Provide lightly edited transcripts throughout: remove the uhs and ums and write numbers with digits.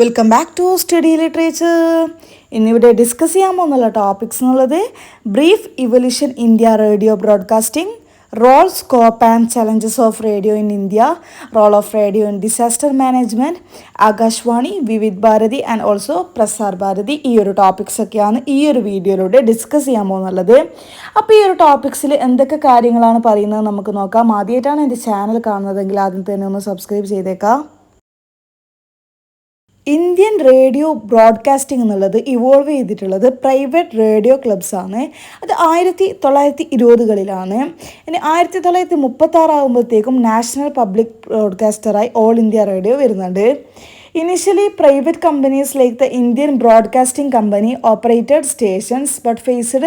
Welcome back to study literature. ഇന്നിവിടെ discuss ചെയ്യാൻ പോകുന്നുള്ള ടോപ്പിക്സ് എന്നുള്ളത് brief evolution India radio broadcasting, role scope and challenges of radio in India, role of radio in disaster management, Akashvani, Vividh Bharati and also Prasar Bharati. ഈ ഒരു topics ഒക്കെയാണ് ഈ ഒരു വീഡിയോയിലൂടെ ഡിസ്കസ് ചെയ്യാൻ പോകുന്നുള്ളത്. അപ്പോൾ ഈ ഒരു ടോപ്പിക്സിൽ എന്തൊക്കെ കാര്യങ്ങളാണ് പറയുന്നത് നമുക്ക് നോക്കാം. ആദ്യമായിട്ടാണ് എൻ്റെ ചാനൽ കാണുന്നതെങ്കിൽ ആദ്യം തന്നെ ഒന്ന് സബ്സ്ക്രൈബ് ചെയ്തേക്കാം. ഇന്ത്യൻ റേഡിയോ ബ്രോഡ്കാസ്റ്റിംഗ് എന്നുള്ളത് ഇവോൾവ് ചെയ്തിട്ടുള്ളത് പ്രൈവറ്റ് റേഡിയോ ക്ലബ്സാണ്. അത് 1920കളിലാണ്. ഇനി 1936 ആകുമ്പോഴത്തേക്കും നാഷണൽ പബ്ലിക് ബ്രോഡ്കാസ്റ്ററായി ഓൾ ഇന്ത്യ റേഡിയോ വരുന്നുണ്ട്. Initially, private companies like the Indian Broadcasting Company operated stations but faced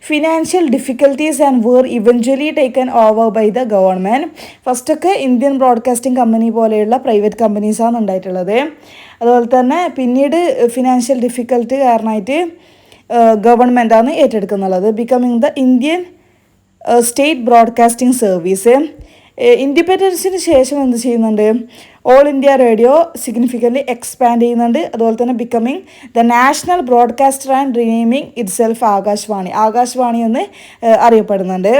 financial difficulties and were eventually taken over by the government. First ഒക്കെ Indian broadcasting company പോലെയുള്ള private കമ്പനീസാണ് ഉണ്ടായിട്ടുള്ളത്. അതുപോലെ തന്നെ പിന്നീട് financial difficulty കാരണമായിട്ട് ഗവൺമെൻറ്റാണ് ഏറ്റെടുക്കുന്നുള്ളത്. Becoming the Indian state broadcasting service. ഇൻഡിപെൻഡൻസിന് ശേഷം എന്ത് ചെയ്യുന്നുണ്ട്, All India Radio significantly expand ചെയ്യുന്നുണ്ട്. അതുപോലെ തന്നെ becoming the national broadcaster and renaming itself Akashvani എന്ന് അറിയപ്പെടുന്നുണ്ട്.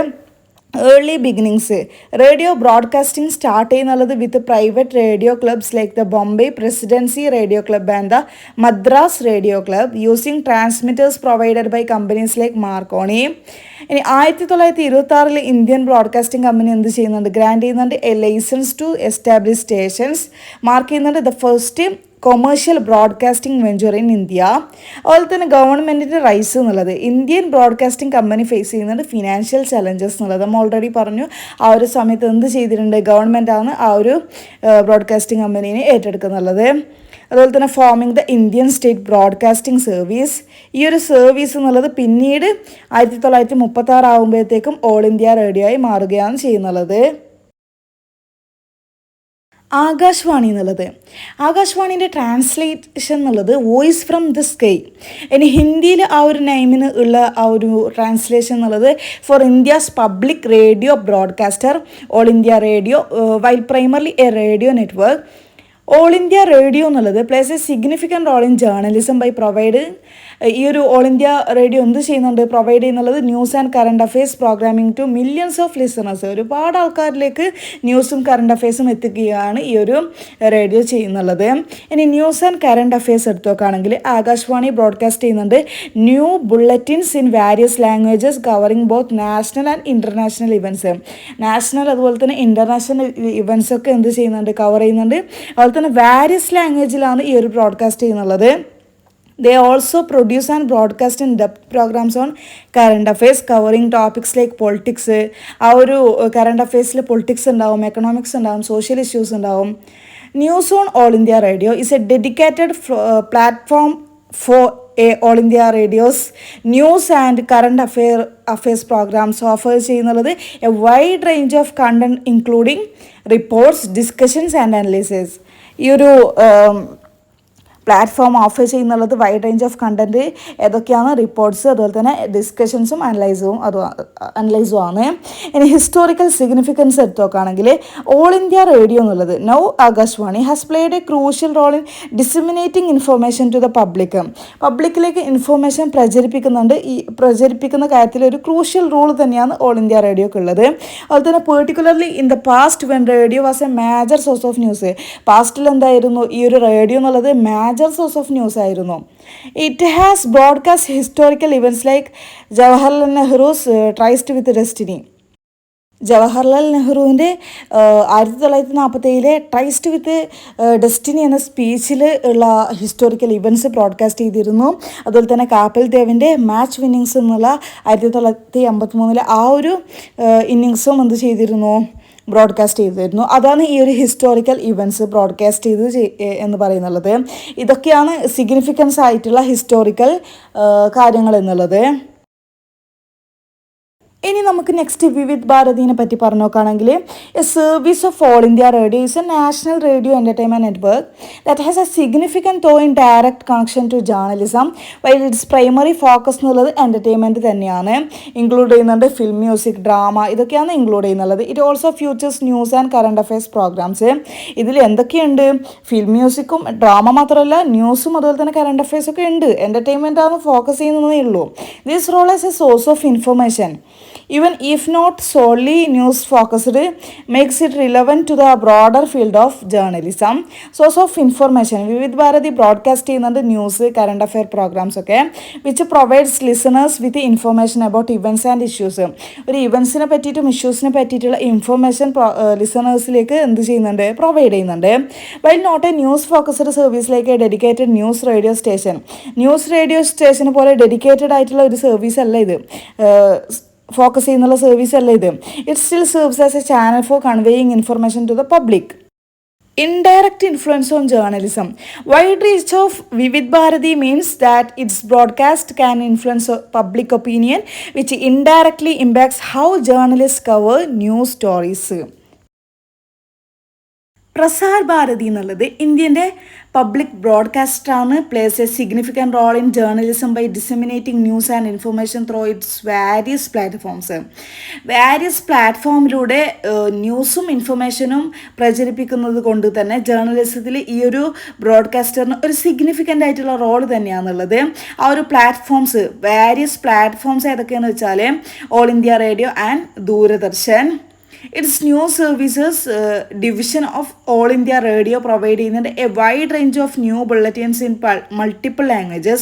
Early beginnings radio broadcasting start ചെയ്യുന്നുള്ളത് with private radio clubs like the Bombay presidency radio club and the Madras radio club using transmitters provided by companies like Marconi. ഇനി 1926 Indian broadcasting company എന്ത് ചെയ്യുന്നുണ്ട്, grant ചെയ്യുന്നുണ്ട് a licence to establish stations. Mark ചെയ്യുന്നുണ്ട് the first commercial broadcasting venture in India. അതുപോലെ തന്നെ ഗവൺമെൻറ്റിൻ്റെ rise എന്നുള്ളത് Indian broadcasting company face ചെയ്യുന്നുണ്ട് ഫിനാൻഷ്യൽ ചലഞ്ചസ് എന്നുള്ളത് നമ്മൾ ഓൾറെഡി പറഞ്ഞു. ആ ഒരു സമയത്ത് എന്ത് ചെയ്തിട്ടുണ്ട്, ഗവൺമെൻറ്റാണ് ആ ഒരു ബ്രോഡ്കാസ്റ്റിംഗ് കമ്പനീനെ ഏറ്റെടുക്കുന്നുള്ളത്. അതുപോലെ തന്നെ forming the Indian state broadcasting service. ഈ ഒരു സർവീസ് എന്നുള്ളത് പിന്നീട് 1936 ആകുമ്പോഴത്തേക്കും ഓൾ ഇന്ത്യ റേഡിയോ ആയി മാറുകയാണ് ചെയ്യുന്നുള്ളത്. ആകാശവാണി എന്നുള്ളത് ആകാശവാണീൻ്റെ ട്രാൻസ്ലേഷൻ എന്നുള്ളത് വോയിസ് ഫ്രം ദ സ്കൈ. ഇനി ഹിന്ദിയിൽ ആ ഒരു നെയിമിന് ഉള്ള ആ ഒരു ട്രാൻസ്ലേഷൻ എന്നുള്ളത് for India's public radio broadcaster All India Radio while primarily a radio network. All India radio എന്നുള്ളത് plays a significant role in journalism by provide. ഈ ഒരു ഓൾ ഇന്ത്യ റേഡിയോ എന്ത് ചെയ്യുന്നുണ്ട്, പ്രൊവൈഡ് ചെയ്യുന്നുള്ളത് news and current affairs programming to millions of listeners. ഒരുപാട് ആൾക്കാരിലേക്ക് ന്യൂസും current അഫയേഴ്സും എത്തിക്കുകയാണ് ഈ ഒരു റേഡിയോ ചെയ്യുന്നുള്ളത്. ഇനി ന്യൂസ് ആൻഡ് കറണ്ട് അഫയേഴ്സ് എടുത്തു നോക്കുകയാണെങ്കിൽ ആകാശവാണി ബ്രോഡ്കാസ്റ്റ് ചെയ്യുന്നുണ്ട് new bulletins in various languages covering both national and international events. National അതുപോലെ തന്നെ ഇൻ്റർനാഷണൽ ഇവൻറ്റ്സ് ഒക്കെ എന്ത് ചെയ്യുന്നുണ്ട്, കവർ ചെയ്യുന്നുണ്ട്. അതുപോലെ തന്നെ വാരിയസ് ലാംഗ്വേജിലാണ് ഈ ഒരു broadcast ചെയ്യുന്നുള്ളത്. They also produce and broadcast in depth programs on current affairs covering topics like politics. ആ ഒരു കറണ്ട് അഫയേഴ്സിൽ പൊളിറ്റിക്സ് ഉണ്ടാവും, എക്കണോമിക്സ് ഉണ്ടാവും, സോഷ്യൽ ഇഷ്യൂസ് ഉണ്ടാവും. News on all India radio is a dedicated platform for all India radio's news and current affairs programmes offer ചെയ്യുന്നുള്ളത് a wide range of content including reports, discussions and analysis. ഈ ഒരു platform offer ചെയ്യുന്നുള്ളത് wide range of content ഏതൊക്കെയാണ്, reports, അതുപോലെ തന്നെ ഡിസ്കഷൻസും അനലൈസും ആണ്. ഇനി historical significance എടുത്ത് നോക്കുകയാണെങ്കിൽ ഓൾ ഇന്ത്യ റേഡിയോ എന്നുള്ളത് now Akashvani has played a crucial role in disseminating information to the പബ്ലിക്കിലേക്ക് ഇൻഫർമേഷൻ പ്രചരിപ്പിക്കുന്ന കാര്യത്തിൽ ഒരു ക്രൂഷ്യൽ റോൾ തന്നെയാണ് ഓൾ ഇന്ത്യ റേഡിയോക്ക് ഉള്ളത്. അതുപോലെ തന്നെ particularly in the past when radio was a major source of news. പാസ്റ്റിൽ എന്തായിരുന്നു ഈ ഒരു റേഡിയോ എന്നുള്ളത് മേജർ സോഴ്സ് ഓഫ് ന്യൂസ് ആയിരുന്നു. It has broadcast historical events like Jawaharlal Nehru's tryst with destiny. Jawaharlal നെഹ്റുവിൻ്റെ 1947 ട്രൈസ്റ്റ് വിത്ത് ഡെസ്റ്റിനി എന്ന സ്പീച്ചിൽ ഉള്ള ഹിസ്റ്റോറിക്കൽ ഇവൻറ്റ്സ് ബ്രോഡ്കാസ്റ്റ് ചെയ്തിരുന്നു. അതുപോലെ തന്നെ കപിൽ ദേവിൻ്റെ മാച്ച് വിന്നിങ്സ് എന്നുള്ള 1953 ആ ഒരു ഇന്നിങ്സും എന്ത് ചെയ്തിരുന്നു, ബ്രോഡ്കാസ്റ്റ് ചെയ്തിരുന്നു. അതാണ് ഈ ഒരു ഹിസ്റ്റോറിക്കൽ ഇവൻറ്റ്സ് ബ്രോഡ്കാസ്റ്റ് ചെയ്ത് എന്ന് പറയുന്നുള്ളത്. ഇതൊക്കെയാണ് സിഗ്നിഫിക്കൻസ് ആയിട്ടുള്ള ഹിസ്റ്റോറിക്കൽ കാര്യങ്ങൾ എന്നുള്ളത്. ഇനി നമുക്ക് നെക്സ്റ്റ് വിവിധ് ഭാരതിനെ പറ്റി പറഞ്ഞു നോക്കുകയാണെങ്കിൽ a service of all India radio is a national radio entertainment network that has a significant though indirect connection to journalism while its primary focus എന്നുള്ളത് എൻ്റർടൈൻമെൻറ്റ് തന്നെയാണ്. ഇൻക്ലൂഡ് ചെയ്യുന്നുണ്ട് ഫിലിം, മ്യൂസിക്, ഡ്രാമ, ഇതൊക്കെയാണ് include ചെയ്യുന്നുള്ളത്. It also features news and current affairs programmes. ഇതിൽ എന്തൊക്കെയുണ്ട്? Film മ്യൂസിക്കും drama മാത്രമല്ല ന്യൂസും അതുപോലെ തന്നെ കറണ്ട് അഫയേഴ്സൊക്കെ ഉണ്ട്. എൻ്റർടൈൻമെൻ്റ് ആണ് ഫോക്കസ് ചെയ്യുന്നതേ ഉള്ളൂ. This role as a source of information, even if not solely news focused, makes it relevant to the broader field of journalism. Source of information, Vividh Bharathi broadcast ചെയ്യുന്നുണ്ട് news, current affair programmes ഒക്കെ, which provides listeners with information about events and issues. ഒരു ഇവൻറ്റ്സിനെ പറ്റിയിട്ടും ഇഷ്യൂസിനെ പറ്റിയിട്ടുള്ള information ലിസണേഴ്സിലേക്ക് എന്ത് ചെയ്യുന്നുണ്ട്? Provide ചെയ്യുന്നുണ്ട്. While not a news focused സർവീസിലേക്ക് dedicated news radio സ്റ്റേഷന് പോലെ ഡെഡിക്കേറ്റഡ് ആയിട്ടുള്ള ഒരു സർവീസ് അല്ല ഇത്, ഫോക്കസ് ചെയ്യുന്നുള്ള സർവീസ് അല്ല ഇത്. It still serves as a channel for conveying information to the public. Indirect influence on journalism. Wide reach of Vividh Bharathi means that its broadcast can influence public opinion, which indirectly impacts how journalists cover news stories. Prasar Bharati എന്നുള്ളത് ഇന്ത്യൻ്റെ public ബ്രോഡ്കാസ്റ്ററാണ്. Plays a significant role in journalism by disseminating news and information through its various പ്ലാറ്റ്ഫോമിലൂടെ ന്യൂസും ഇൻഫർമേഷനും പ്രചരിപ്പിക്കുന്നത് കൊണ്ട് തന്നെ ജേർണലിസത്തിൽ ഈ ഒരു ബ്രോഡ്കാസ്റ്ററിന് ഒരു സിഗ്നിഫിക്കൻ്റ് ആയിട്ടുള്ള റോൾ തന്നെയാണുള്ളത്. ആ ഒരു വാരിയസ് പ്ലാറ്റ്ഫോംസ് ഏതൊക്കെയാണെന്ന് വെച്ചാൽ all India radio and Doordarshan. Its news services division of All India Radio provide a wide range of new bulletins in multiple languages,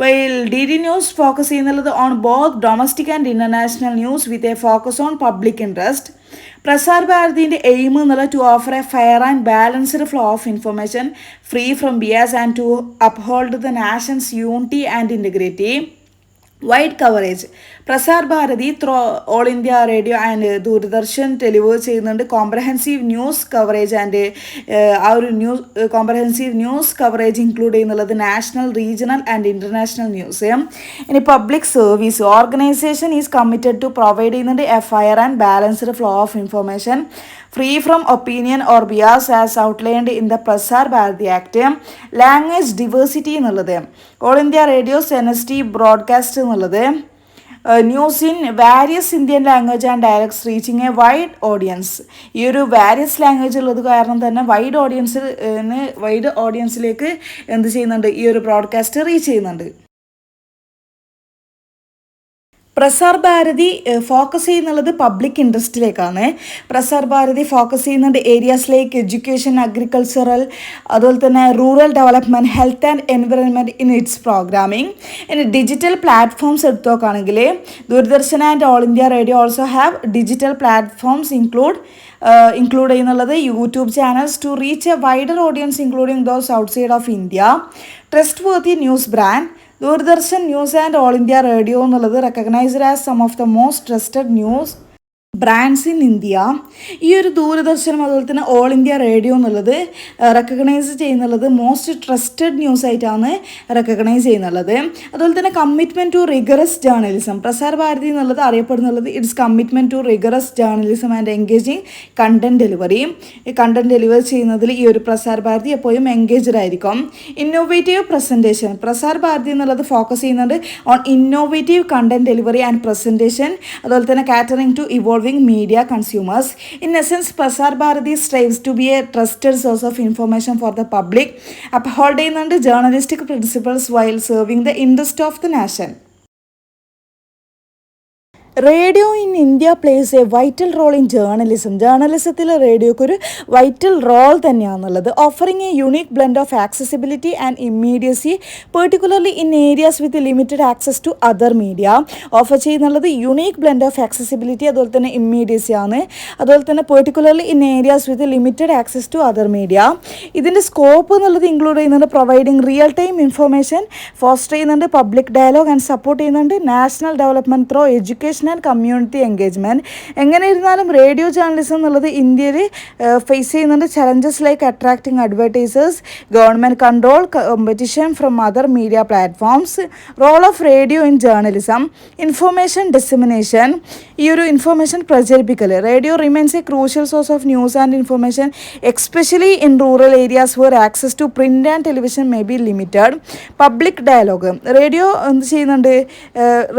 while DD News focus on both domestic and international news with a focus on public interest. Prasar Bharathi's aim is to offer a fair and balanced flow of information free from bias and to uphold the nation's unity and integrity. Wide coverage. Prasar Bharathi through All India Radio and Doordarshan deliver ചെയ്യുന്നുണ്ട് comprehensive news coverage and ആ ഒരു comprehensive news coverage include ചെയ്യുന്നുള്ളത് national, regional and international news. ഇനി public service organisation is committed to provide ചെയ്യുന്നുണ്ട് a fair and balanced flow of information free from opinion or bias as outlined in the Prasar Bharathi Act. Language diversity എന്നുള്ളത് all India radio's NST broadcast എന്നുള്ളത് news in various Indian language and dialects reaching a wide audience. ഈ ഒരു various language ഉള്ളത് കാരണം തന്നെ wide ഓഡിയൻസിലേക്ക് എന്ത് ചെയ്യുന്നുണ്ട്? ഈ ഒരു ബ്രോഡ്കാസ്റ്റ് റീച്ച് ചെയ്യുന്നുണ്ട്. പ്രസാർ ഭാരതി ഫോക്കസ് ചെയ്യുന്നുള്ളത് പബ്ലിക് ഇൻട്രസ്റ്റിലേക്കാണ്. പ്രസാർ ഭാരതി ഫോക്കസ് ചെയ്യുന്നുണ്ട് ഏരിയാസ് ലൈക്ക് എഡ്യൂക്കേഷൻ, അഗ്രികൾച്ചറൽ, അതുപോലെ തന്നെ rural development, health and environment in its programming. ഇനി ഡിജിറ്റൽ പ്ലാറ്റ്ഫോംസ് എടുത്തു നോക്കുകയാണെങ്കിൽ Doordarshan and all India radio also have digital platforms include ചെയ്യുന്നുള്ളത് YouTube channels to reach a wider audience including those outside of India. Trustworthy news brand. Doordarshan News and All India Radio എന്നുള്ളത് recognized as some of the most trusted news brands in India. ഈ ഒരു ദൂരദർശനം അതുപോലെ തന്നെ all India radio എന്നുള്ളത് recognise ചെയ്യുന്നുള്ളത് most trusted news ആയിട്ടാണ് recognise ചെയ്യുന്നുള്ളത്. അതുപോലെ തന്നെ commitment to rigorous journalism. Prasar Bharati എന്നുള്ളത് അറിയപ്പെടുന്നുള്ളത് its commitment to rigorous journalism and engaging content delivery. ഈ കണ്ടൻറ് ഡെലിവർ ചെയ്യുന്നതിൽ ഈ ഒരു പ്രസാർ ഭാരതി എപ്പോഴും എൻഗേജ്ഡ് ആയിരിക്കും. Innovative presentation. പ്രസാർ ഭാരതി എന്നുള്ളത് ഫോക്കസ് ചെയ്യുന്നുണ്ട് on innovative content delivery and presentation, അതുപോലെ തന്നെ catering to evolving media consumers. In essence, Prasar Bharathi strives to be a trusted source of information for the public, upholding the journalistic principles while serving the interest of the nation. Radio in India plays a vital role in ജേർണലിസത്തിൽ റേഡിയോക്കൊരു vital role തന്നെയാണെന്നുള്ളത്. Offering a unique blend of accessibility and immediacy, particularly in areas with limited access to other media. Offer ചെയ്യുന്നുള്ളത് unique blend of accessibility അതുപോലെ തന്നെ immediacy ആണ്. അതുപോലെ തന്നെ particularly in areas with limited access to other media. ഇതിൻ്റെ scope എന്നുള്ളത് include ചെയ്യുന്നുണ്ട് providing real time information, foster ചെയ്യുന്നുണ്ട് പബ്ലിക് ഡയലോഗ് ആൻഡ് സപ്പോർട്ട് ചെയ്യുന്നുണ്ട് national development through education education and community engagement. എങ്ങനെ ഇരുന്നാലും റേഡിയോ ജേർണലിസം എന്നുള്ളത് ഇന്ത്യയിൽ ഫേസ് ചെയ്യുന്നുണ്ട് challenges like attracting advertisers, government control, competition from other media platforms. Role of radio in journalism, information dissemination, ഈ ഒരു information പ്രചരിപ്പിക്കൽ. Radio remains a crucial source of news and information especially in rural areas where access to print and television may be limited. Public dialogue, radio എന്ത് ചെയ്യുന്നുണ്ട്,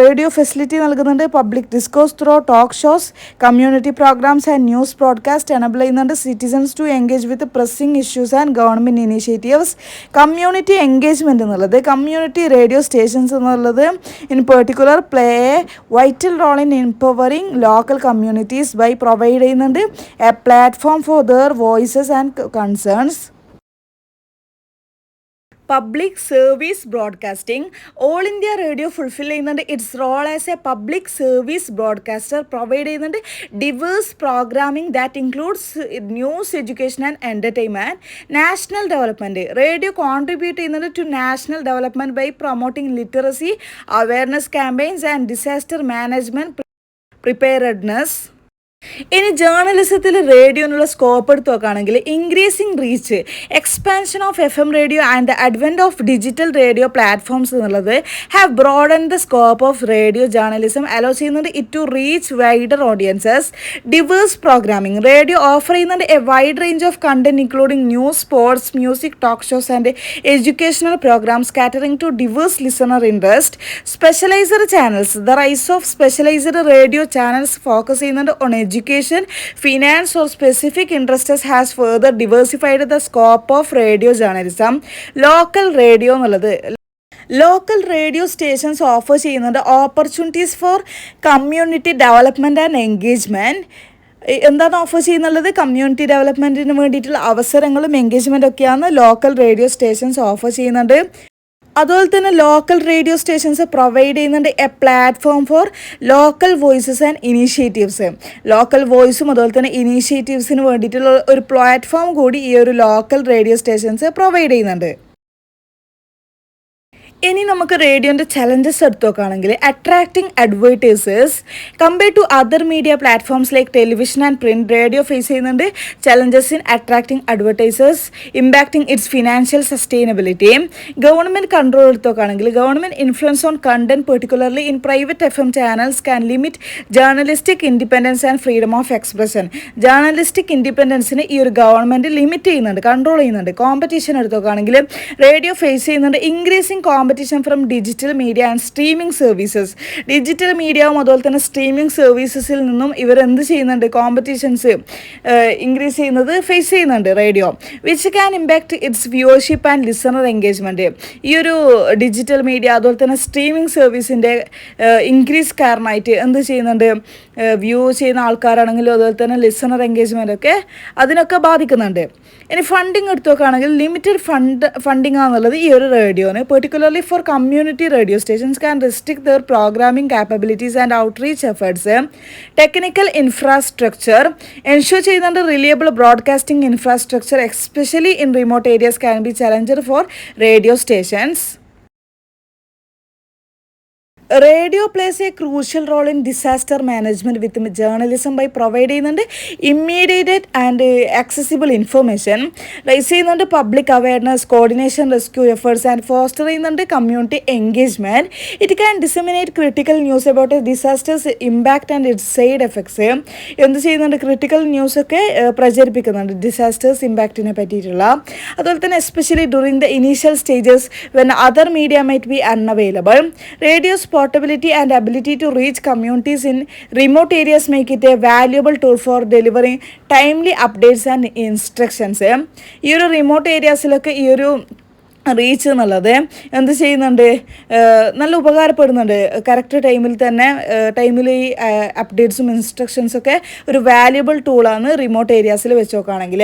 radio facility നൽകുന്നുണ്ട്. Public discourse through talk shows, community programmes and news broadcast enable ചെയ്യുന്നുണ്ട് citizens to engage with pressing issues and government initiatives. Community engagement എന്നുള്ളത്, community radio stations എന്നുള്ളത് in particular play a vital role in empowering local communities by provide ചെയ്യുന്നുണ്ട് a platform for their voices and concerns. Public service broadcasting, all India radio fulfil ചെയ്യുന്നുണ്ട് its role as a public service broadcaster. Provide ചെയ്യുന്നുണ്ട് diverse programming that includes news, education and entertainment. National development, radio contribute ചെയ്യുന്നുണ്ട് to national development by promoting literacy, awareness campaigns and disaster management preparedness. ഇനി ജേർണലിസത്തിൽ റേഡിയോനുള്ള scope എടുത്ത് നോക്കുകയാണെങ്കിൽ increasing reach, expansion of FM radio and the advent of digital radio platforms എന്നുള്ളത് have broaden the scope of radio journalism, allow ചെയ്യുന്നുണ്ട് it to reach wider audiences. Diverse programming, radio offer ചെയ്യുന്നുണ്ട് a wide range of content including news, sports, music, talk shows and educational programs catering to diverse listener interest. Specialized channels, the rise of specialized radio channels focus ചെയ്യുന്നുണ്ട് on education, finance or specific interests has further diversified the scope of radio journalism. Local radio എന്നുള്ളത്, local radio stations offer ചെയ്യുന്നുണ്ട് opportunities for community development and engagement. എന്താണ് offer ചെയ്യുന്നുള്ളത്, community ഡെവലപ്മെൻറ്റിന് വേണ്ടിയിട്ടുള്ള അവസരങ്ങളും എൻഗേജ്മെൻറ്റും ഒക്കെയാണ് local radio stations offer ചെയ്യുന്നുണ്ട്. അതുപോലെ തന്നെ local radio stations provide ചെയ്യുന്നുണ്ട് a platform for local voices and initiatives. Local വോയിസും അതുപോലെ തന്നെ ഇനീഷ്യേറ്റീവ്സിന് വേണ്ടിയിട്ടുള്ള ഒരു പ്ലാറ്റ്ഫോം കൂടി ഈ ഒരു ലോക്കൽ റേഡിയോ സ്റ്റേഷൻസ് പ്രൊവൈഡ് ചെയ്യുന്നുണ്ട്. ഇനി നമുക്ക് റേഡിയോൻ്റെ ചലഞ്ചസ് എടുത്ത് നോക്കുകയാണെങ്കിൽ attracting advertisers compared to other media platforms like television and print. Radio face ചെയ്യുന്നുണ്ട് challenges in attracting advertisers, impacting its financial sustainability. Government control എടുത്ത് നോക്കുകയാണെങ്കിൽ government influence on content particularly in private FM channels can limit journalistic independence and freedom of expression. Journalistic ഇൻഡിപെൻഡൻസിന് ഈ ഒരു government limit ചെയ്യുന്നുണ്ട്, control ചെയ്യുന്നുണ്ട്. Competition എടുത്ത് നോക്കുകയാണെങ്കിൽ radio face ചെയ്യുന്നുണ്ട് increasing competition from digital media and streaming services. Digital മീഡിയയും അതുപോലെ തന്നെ സ്ട്രീമിംഗ് സർവീസസിൽ നിന്നും ഇവർ എന്ത് ചെയ്യുന്നുണ്ട്, കോമ്പറ്റീഷൻസ് ഇൻക്രീസ് ചെയ്യുന്നത് ഫേസ് ചെയ്യുന്നുണ്ട് radio, which can impact it's viewership and listener engagement. ഈ ഒരു ഡിജിറ്റൽ മീഡിയ അതുപോലെ തന്നെ സ്ട്രീമിംഗ് സർവീസിൻ്റെ ഇൻക്രീസ് കാരണമായിട്ട് എന്ത് ചെയ്യുന്നുണ്ട്, വ്യൂ ചെയ്യുന്ന ആൾക്കാരാണെങ്കിലും അതുപോലെ തന്നെ ലിസണർ എൻഗേജ്മെൻ്റ് ഒക്കെ അതിനൊക്കെ ബാധിക്കുന്നുണ്ട്. ഇനി ഫണ്ടിങ് എടുത്ത് നോക്കുകയാണെങ്കിൽ ലിമിറ്റഡ് ഫണ്ടിങ് ആണെന്നുള്ളത് ഈ ഒരു റേഡിയോന് particularly for community radio stations can restrict their programming capabilities and outreach efforts. Technical infrastructure ensure ചെയ്യുന്നുണ്ട് reliable broadcasting infrastructure especially in remote areas can be challenged for radio stations. Radio plays a crucial role in disaster management with journalism by provide ചെയ്യുന്നുണ്ട് immediate and accessible information, raise ചെയ്യുന്നുണ്ട് public awareness, coordination, rescue efforts and foster ചെയ്യുന്നുണ്ട് community engagement. It can disseminate critical news about disasters impact and its side effects. എന്ത് ചെയ്യുന്നുണ്ട്, critical ന്യൂസൊക്കെ പ്രചരിപ്പിക്കുന്നുണ്ട് disasters ഇമ്പാക്റ്റിനെ പറ്റിയിട്ടുള്ള. അതുപോലെ തന്നെ especially during the initial stages when other media might B unavailable. Radios portability and ability to reach communities in remote areas make it a valuable tool for delivering timely updates and instructions. ഈ ഒരു remote ഏരിയാസിലൊക്കെ ഈ ഒരു reach എന്നുള്ളത് എന്ത് ചെയ്യുന്നുണ്ട്, നല്ല ഉപകാരപ്പെടുന്നുണ്ട്. Correct ടൈമിൽ തന്നെ ടൈമിൽ ഈ അപ്ഡേറ്റ്സും ഇൻസ്ട്രക്ഷൻസൊക്കെ ഒരു വാല്യുബിൾ ടൂളാണ് റിമോട്ട് ഏരിയാസിൽ വെച്ച് നോക്കുകയാണെങ്കിൽ.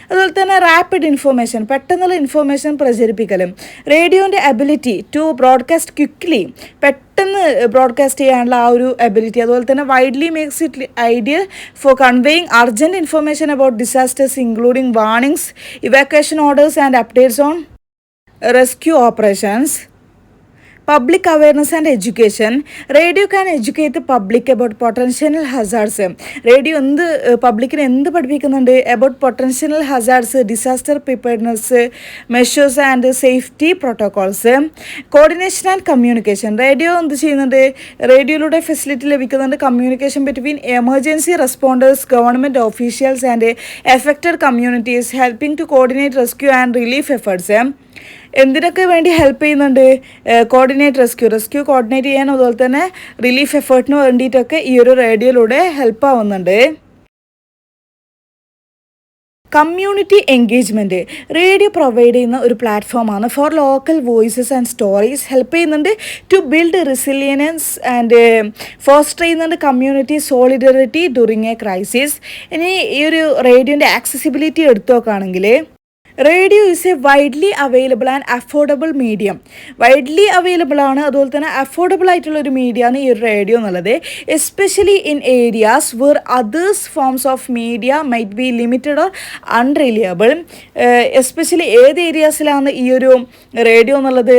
അതുപോലെ തന്നെ റാപ്പിഡ് ഇൻഫോർമേഷൻ, പെട്ടെന്നുള്ള ഇൻഫോർമേഷൻ പ്രചരിപ്പിക്കലും. റേഡിയോൻ്റെ എബിലിറ്റി ടു ബ്രോഡ്കാസ്റ്റ് ക്വിക്ക്ലി, പെട്ടെന്ന് ബ്രോഡ്കാസ്റ്റ് ചെയ്യാനുള്ള ആ ഒരു എബിലിറ്റി. അതുപോലെ തന്നെ widely makes it ideal for conveying urgent information about disasters including warnings, evacuation orders and updates on rescue operations. Public awareness and education. Radio can educate the public about potential hazards. Radio എന്ത് പബ്ലിക്കിന് എന്ത് പഠിപ്പിക്കുന്നുണ്ട് about potential hazards, disaster preparedness measures and safety protocols. Coordination and communication. Radio എന്ത് ചെയ്യുന്നുണ്ട്? റേഡിയോയിലൂടെ facility ലഭിക്കുന്നുണ്ട് communication between emergency responders, government officials and affected communities, helping to coordinate rescue and relief efforts. എന്തിനൊക്കെ വേണ്ടി ഹെൽപ്പ് ചെയ്യുന്നുണ്ട്? Rescue coordinate ചെയ്യാൻ, അതുപോലെ തന്നെ റിലീഫ് എഫേർട്ടിന് വേണ്ടിയിട്ടൊക്കെ ഈ ഒരു റേഡിയോയിലൂടെ ഹെൽപ്പ് ആവുന്നുണ്ട്. Community engagement. റേഡിയോ പ്രൊവൈഡ് ചെയ്യുന്ന ഒരു പ്ലാറ്റ്ഫോമാണ് for local voices and stories. Help ചെയ്യുന്നുണ്ട് to build resilience and foster ചെയ്യുന്നുണ്ട് community solidarity during a crisis. ഇനി ഈ ഒരു റേഡിയോൻ്റെ ആക്സസിബിലിറ്റി എടുത്തു നോക്കുകയാണെങ്കിൽ, radio is a widely available and affordable medium. Widely available ആണ്, അതുപോലെ തന്നെ അഫോർഡബിൾ ആയിട്ടുള്ള ഒരു മീഡിയമാണ് ഈ ഒരു റേഡിയോ എന്നുള്ളത്. Especially in areas where others forms of media might be limited or unreliable. Especially ഏത് ഏരിയാസിലാണ് ഈ ഒരു റേഡിയോ എന്നുള്ളത്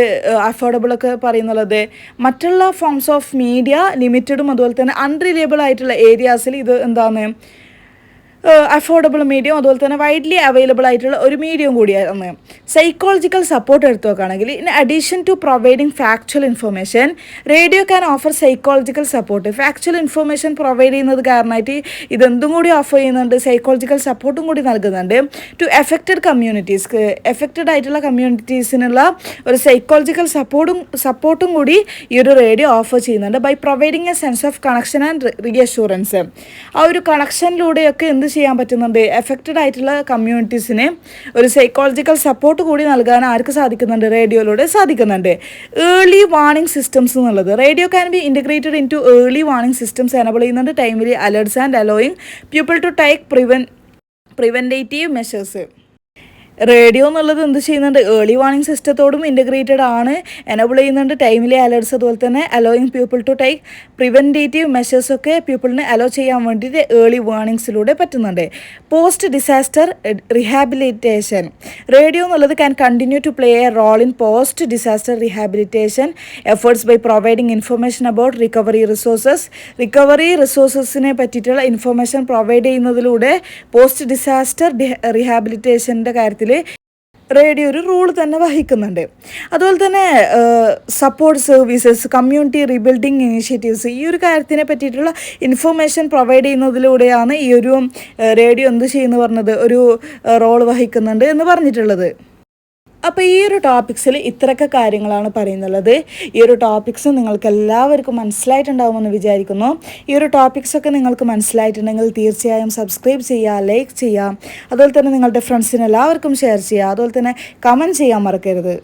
അഫോർഡബിൾ ഒക്കെ പറയുന്നുള്ളത്? മറ്റുള്ള ഫോംസ് ഓഫ് മീഡിയ ലിമിറ്റഡും അതുപോലെ തന്നെ അൺറിലയബിൾ ആയിട്ടുള്ള ഏരിയാസിൽ ഇത് എന്താണ് അഫോർഡബിൾ മീഡിയം, അതുപോലെ തന്നെ വൈഡ്ലി അവൈലബിൾ ആയിട്ടുള്ള ഒരു മീഡിയം കൂടിയാണ്. സൈക്കോളജിക്കൽ സപ്പോർട്ട് എടുത്തു നോക്കുകയാണെങ്കിൽ, in addition to providing factual information, radio can offer psychological support. Factual information provide ചെയ്യുന്നത് കാരണമായിട്ട് ഇതെന്തും കൂടി ഓഫർ ചെയ്യുന്നുണ്ട്, സൈക്കോളജിക്കൽ സപ്പോർട്ടും കൂടി നൽകുന്നുണ്ട്. ടു എഫക്റ്റഡ് കമ്മ്യൂണിറ്റീസ്, എഫക്റ്റഡ് ആയിട്ടുള്ള കമ്മ്യൂണിറ്റീസിനുള്ള ഒരു സൈക്കോളജിക്കൽ സപ്പോർട്ടും കൂടി ഈ ഒരു റേഡിയോ ഓഫർ ചെയ്യുന്നുണ്ട്. By providing a sense of connection and reassurance. ആ ഒരു കണക്ഷനിലൂടെയൊക്കെ എന്ത് ചെയ്യാൻ പറ്റുന്നുണ്ട്? എഫക്റ്റഡ് ആയിട്ടുള്ള കമ്മ്യൂണിറ്റീസിന് ഒരു സൈക്കോളജിക്കൽ സപ്പോർട്ട് കൂടി നൽകാൻ ആർക്ക് സാധിക്കുന്നുണ്ട്? റേഡിയോയിലൂടെ സാധിക്കുന്നുണ്ട്. ഏർലി വാർണിംഗ് സിസ്റ്റംസ് എന്നുള്ളത്, radio can be integrated into early warning systems enable ചെയ്യുന്നുണ്ട് timely alerts and allowing people to take preventative measures. Radio എന്നുള്ളത് എന്ത് ചെയ്യുന്നുണ്ട്? ഏർലി വാർണിംഗ് സിസ്റ്റത്തോടും ഇൻറ്റഗ്രേറ്റഡ് ആണ്, എനബിൾ ചെയ്യുന്നുണ്ട് ടൈംലി അലേർട്സ്, അതുപോലെ തന്നെ allowing people to take preventative മെഷേഴ്സൊക്കെ പീപ്പിളിന് അലോ ചെയ്യാൻ വേണ്ടിയിട്ട് ഏർലി വാർണിങ്സിലൂടെ പറ്റുന്നുണ്ട്. Post disaster rehabilitation. റേഡിയോ എന്നുള്ളത് can continue to play a role in post disaster rehabilitation efforts by providing information about recovery റിസോഴ്സസിനെ പറ്റിയിട്ടുള്ള ഇൻഫർമേഷൻ പ്രൊവൈഡ് ചെയ്യുന്നതിലൂടെ പോസ്റ്റ് ഡിസാസ്റ്റർ റിഹാബിലിറ്റേഷൻ്റെ കാര്യത്തിൽ റേഡിയോ ഒരു റോൾ തന്നെ വഹിക്കുന്നുണ്ട്. അതുപോലെ തന്നെ support services, community rebuilding initiatives, ഈ ഒരു കാര്യത്തിനെ പറ്റിയിട്ടുള്ള ഇൻഫർമേഷൻ പ്രൊവൈഡ് ചെയ്യുന്നതിലൂടെയാണ് ഈ ഒരു റേഡിയോ എന്ത് ചെയ്യുന്നു പറഞ്ഞത്, ഒരു റോൾ വഹിക്കുന്നുണ്ട് എന്ന് പറഞ്ഞിട്ടുള്ളത്. അപ്പോൾ ഈ ഒരു ടോപ്പിക്സിൽ ഇത്രയൊക്കെ കാര്യങ്ങളാണ് പറയുന്നുള്ളത്. ഈ ഒരു ടോപ്പിക്സ് നിങ്ങൾക്ക് എല്ലാവർക്കും മനസ്സിലായിട്ടുണ്ടാകുമെന്ന് വിചാരിക്കുന്നു. ഈ ഒരു ടോപ്പിക്സൊക്കെ നിങ്ങൾക്ക് മനസ്സിലായിട്ടുണ്ടെങ്കിൽ തീർച്ചയായും സബ്സ്ക്രൈബ് ചെയ്യുക, ലൈക്ക് ചെയ്യുക, അതുപോലെ തന്നെ നിങ്ങളുടെ ഫ്രണ്ട്സിന് എല്ലാവർക്കും ഷെയർ ചെയ്യുക, അതുപോലെ തന്നെ കമൻറ്റ് ചെയ്യാൻ മറക്കരുത്.